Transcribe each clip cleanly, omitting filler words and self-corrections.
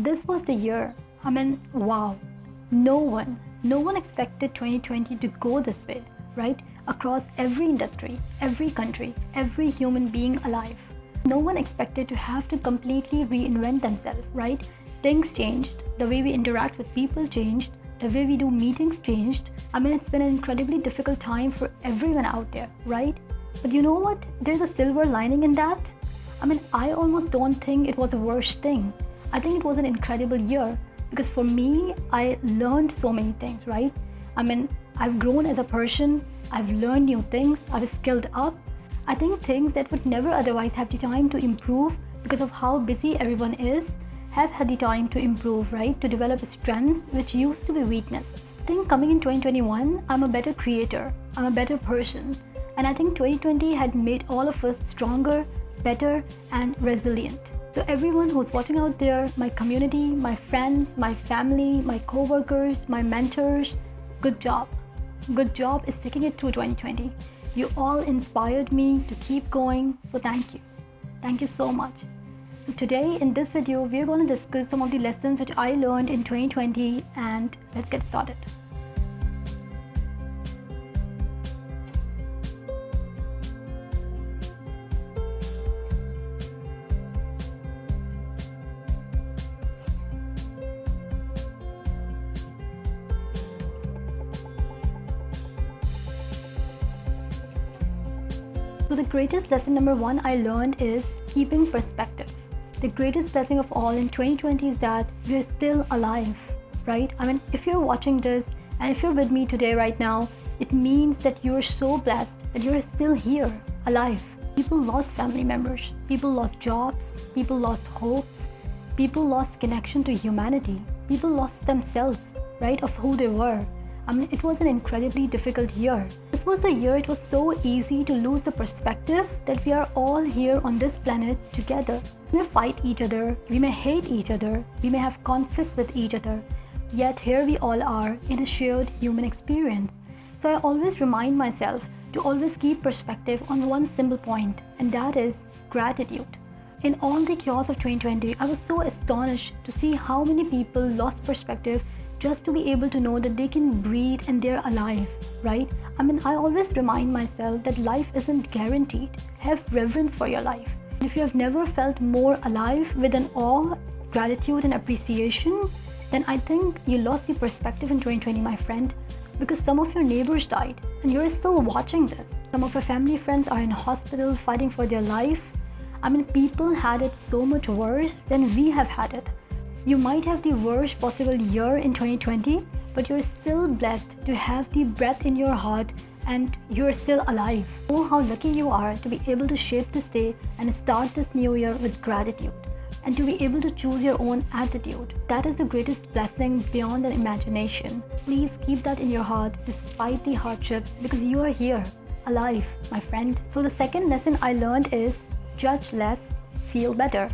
This was the year. Wow. No one expected 2020 to go this way, right? Across every industry, every country, every human being alive. No one expected to have to completely reinvent themselves, right? Things changed, the way we interact with people changed, the way we do meetings changed. It's been an incredibly difficult time for everyone out there, right? But you know what? There's a silver lining in that. I almost don't think it was the worst thing. I think it was an incredible year because for me, I learned so many things, right? I've grown as a person, I've learned new things, I've skilled up. I think things that would never otherwise have the time to improve because of how busy everyone is, have had the time to improve, right? To develop strengths which used to be weaknesses. I think coming in 2021, I'm a better creator, I'm a better person. And I think 2020 had made all of us stronger, better, and resilient. So everyone who's watching out there, my community, my friends, my family, my co-workers, my mentors, good job. Good job is sticking it through 2020. You all inspired me to keep going, so thank you. Thank you so much. So today in this video, we're going to discuss some of the lessons which I learned in 2020 and let's get started. So the greatest lesson number one I learned is keeping perspective. The greatest blessing of all in 2020 is that we're still alive, right? If you're watching this and if you're with me today right now, it means that you're so blessed that you're still here, alive. People lost family members, people lost jobs, people lost hopes, people lost connection to humanity, people lost themselves, right, of who they were. It was an incredibly difficult year. This was a year it was so easy to lose the perspective that we are all here on this planet together. We may fight each other, we may hate each other, we may have conflicts with each other, yet here we all are in a shared human experience. So I always remind myself to always keep perspective on one simple point, and that is gratitude. In all the chaos of 2020, I was so astonished to see how many people lost perspective just to be able to know that they can breathe and they're alive, right? I always remind myself that life isn't guaranteed. Have reverence for your life. And if you have never felt more alive with an awe, gratitude and appreciation, then I think you lost the perspective in 2020, my friend, because some of your neighbors died and you're still watching this. Some of your family friends are in hospital fighting for their life. People had it so much worse than we have had it. You might have the worst possible year in 2020, but you're still blessed to have the breath in your heart and you're still alive. Oh, how lucky you are to be able to shape this day and start this new year with gratitude and to be able to choose your own attitude. That is the greatest blessing beyond an imagination. Please keep that in your heart despite the hardships because you are here, alive, my friend. So the second lesson I learned is judge less, feel better.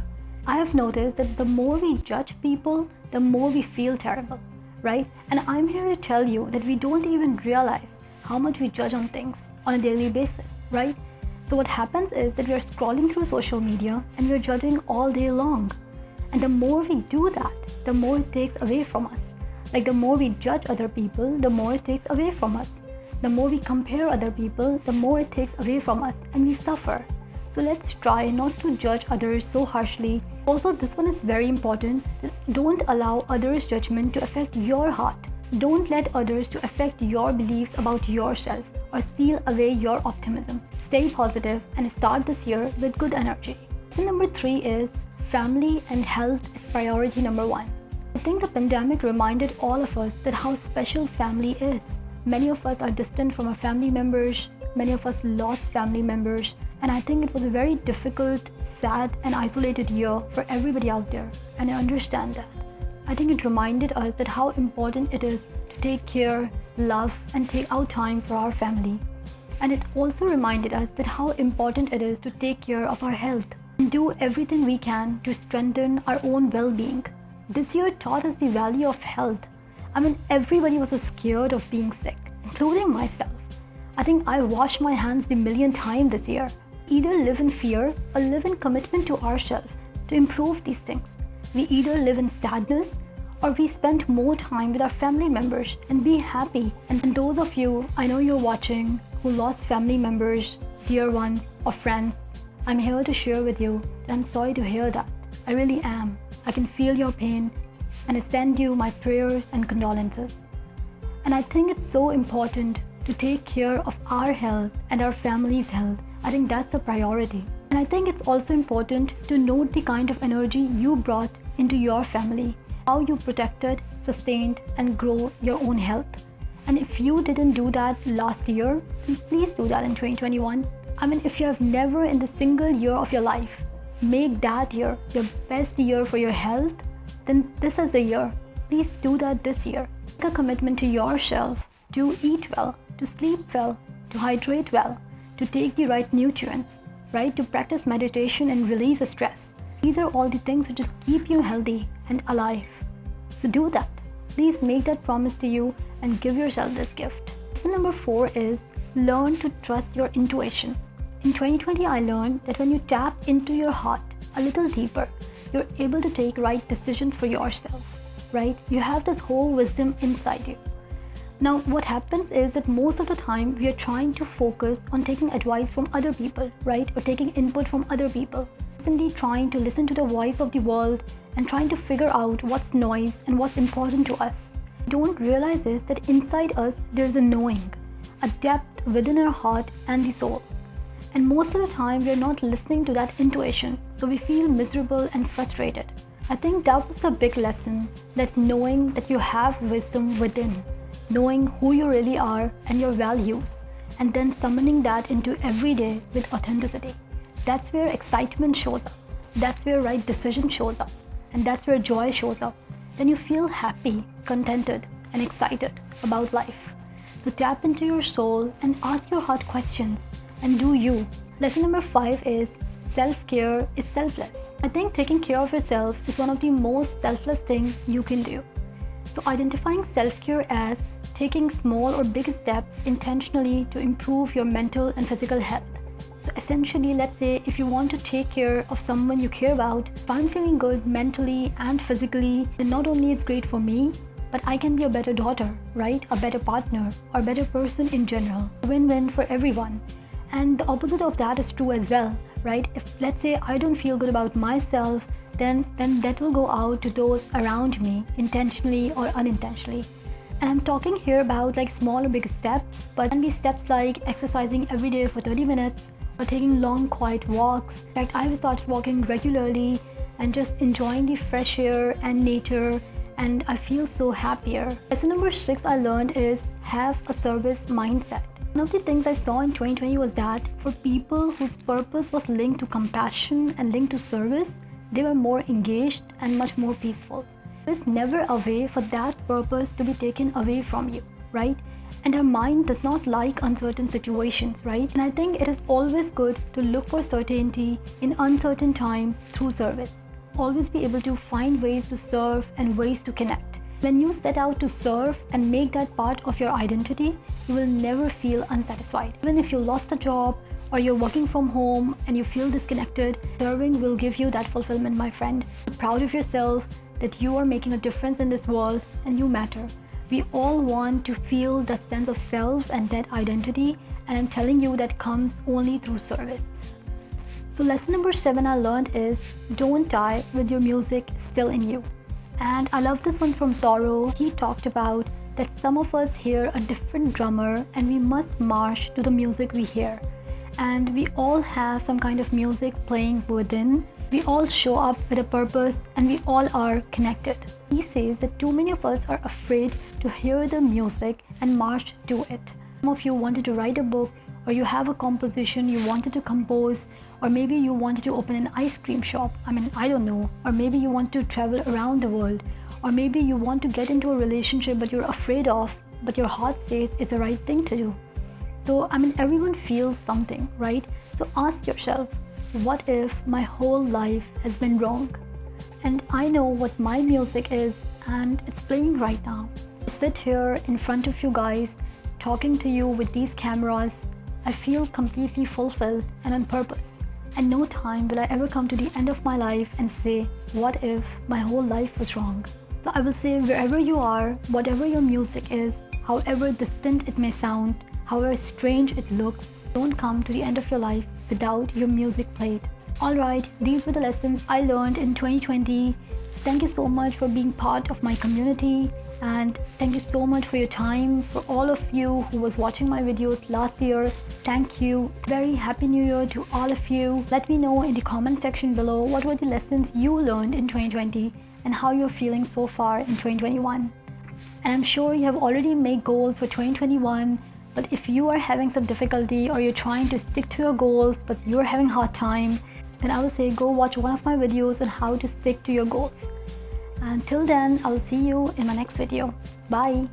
I have noticed that the more we judge people, the more we feel terrible, right? And I'm here to tell you that we don't even realize how much we judge on things on a daily basis, right? So what happens is that we're scrolling through social media and we're judging all day long. And the more we do that, the more it takes away from us. Like the more we judge other people, the more it takes away from us. The more we compare other people, the more it takes away from us and we suffer. So let's try not to judge others so harshly. Also, this one is very important. Don't allow others' judgment to affect your heart. Don't let others to affect your beliefs about yourself or steal away your optimism. Stay positive and start this year with good energy. Lesson number 3 is family and health is priority number 1. I think the pandemic reminded all of us that how special family is. Many of us are distant from our family members. Many of us lost family members. And I think it was a very difficult, sad and isolated year for everybody out there. And I understand that. I think it reminded us that how important it is to take care, love and take out time for our family. And it also reminded us that how important it is to take care of our health and do everything we can to strengthen our own well-being. This year taught us the value of health. Everybody was so scared of being sick, including myself. I think I washed my hands the millionth time this year. Either live in fear or live in commitment to ourselves to improve these things. we either live in sadness or we spend more time with our family members and be happy. And those of you, I know you're watching, who lost family members, dear ones, or friends, I'm here to share with you that I'm sorry to hear that. I really am. I can feel your pain, and I send you my prayers and condolences. And I think it's so important to take care of our health and our family's health. I think that's a priority. And I think it's also important to note the kind of energy you brought into your family, how you protected, sustained, and grow your own health. And if you didn't do that last year, then please do that in 2021. I mean, if you have never in the single year of your life make that year your best year for your health, then this is the year. Please do that this year. Make a commitment to yourself to eat well, to sleep well, to hydrate well, to take the right nutrients, right? To practice meditation and release the stress. These are all the things which will keep you healthy and alive. So do that. Please make that promise to you and give yourself this gift. Lesson number 4 is learn to trust your intuition. In 2020, I learned that when you tap into your heart a little deeper, you're able to take right decisions for yourself, right? You have this whole wisdom inside you. Now, what happens is that most of the time we are trying to focus on taking advice from other people, right? Or taking input from other people. Simply trying to listen to the voice of the world and trying to figure out what's noise and what's important to us. Don't realize is that inside us there's a knowing, a depth within our heart and the soul. And most of the time we are not listening to that intuition, so we feel miserable and frustrated. I think that was the big lesson, that knowing that you have wisdom within, knowing who you really are and your values, and then summoning that into every day with authenticity. That's where excitement shows up. That's where right decision shows up. And that's where joy shows up. Then you feel happy, contented, and excited about life. So tap into your soul and ask your heart questions and do you. Lesson number 5 is self-care is selfless. I think taking care of yourself is one of the most selfless things you can do. So identifying self-care as taking small or big steps intentionally to improve your mental and physical health. So essentially, let's say if you want to take care of someone you care about, if I'm feeling good mentally and physically, then not only it's great for me, but I can be a better daughter, right? A better partner or a better person in general. Win-win for everyone. And the opposite of that is true as well, right? If let's say I don't feel good about myself, then that will go out to those around me, intentionally or unintentionally. And I'm talking here about like small or big steps, but it can be steps like exercising every day for 30 minutes or taking long quiet walks. In fact, I've started walking regularly and just enjoying the fresh air and nature, and I feel so happier. Lesson number 6 I learned is have a service mindset. One of the things I saw in 2020 was that for people whose purpose was linked to compassion and linked to service, they were more engaged and much more peaceful. There's never a way for that purpose to be taken away from you, right? And our mind does not like uncertain situations, right? And I think it is always good to look for certainty in uncertain time through service. Always be able to find ways to serve and ways to connect. When you set out to serve and make that part of your identity, you will never feel unsatisfied. Even if you lost a job or you're working from home and you feel disconnected, serving will give you that fulfillment, my friend. Be proud of yourself that you are making a difference in this world and you matter. We all want to feel that sense of self and that identity, and I'm telling you that comes only through service. So lesson number 7 I learned is don't die with your music still in you. And I love this one from Toro. He talked about that some of us hear a different drummer and we must march to the music we hear. And we all have some kind of music playing within. We all show up with a purpose and we all are connected. He says that too many of us are afraid to hear the music and march to it. Some of you wanted to write a book, or you have a composition you wanted to compose, or maybe you wanted to open an ice cream shop. I don't know. Or maybe you want to travel around the world, or maybe you want to get into a relationship but you're afraid of, but your heart says it's the right thing to do. So everyone feels something, right? So ask yourself, what if my whole life has been wrong? And I know what my music is, and it's playing right now. I sit here in front of you guys, talking to you with these cameras. I feel completely fulfilled and on purpose. and no time will I ever come to the end of my life and say, what if my whole life was wrong? So I will say, wherever you are, whatever your music is, however distant it may sound, however strange it looks, don't come to the end of your life without your music played. Alright, these were the lessons I learned in 2020. Thank you so much for being part of my community, and thank you so much for your time. For all of you who was watching my videos last year, thank you. Very happy new year to all of you. Let me know in the comment section below what were the lessons you learned in 2020 and how you're feeling so far in 2021. And I'm sure you have already made goals for 2021, but if you are having some difficulty or you're trying to stick to your goals but you're having a hard time, then I will say go watch one of my videos on how to stick to your goals. Until then, I will see you in my next video. Bye.